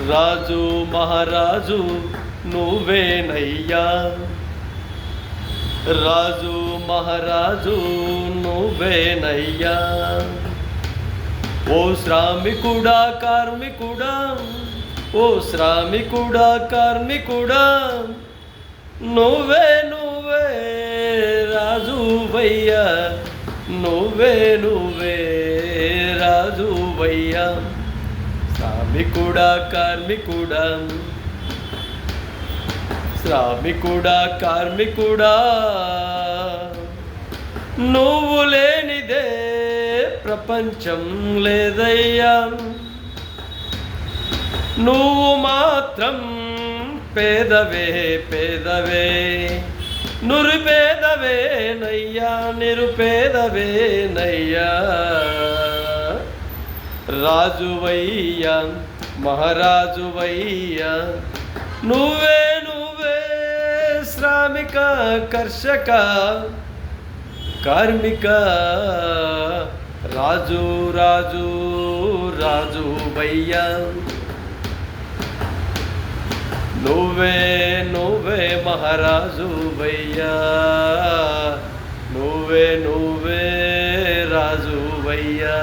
రాజు మహారాజు నువ్వేనయ్యా, రాజు మహారాజు నువ్వేనయ్యా. ఓ శ్రామికుడా కార్మికుడా, ఓ శ్రామికుడా కార్మికుడా, నువ్వే నువ్వే రాజువయ్యా, నువ్వే నువ్వే రాజువయ్యా. శ్రామికుడా కార్మికుడా, శ్రామికుడా కార్మికుడా, నువ్వు లేనిదే ప్రపంచం లేదయ్యా. నువ్వు మాత్రం పేదవే పేదవే, నిరుపేదవేనయ్యా, నిరుపేదవేనయ్యా. రాజువయ్యా మహారాజువయ్యా, నువ్వే నువ్వే శ్రామిక కర్షక కార్మిక, రాజు రాజు రాజువయ్యా. నువ్వే నువ్వే మహారాజువయ్యా, నువ్వే నువ్వే రాజువయ్యా.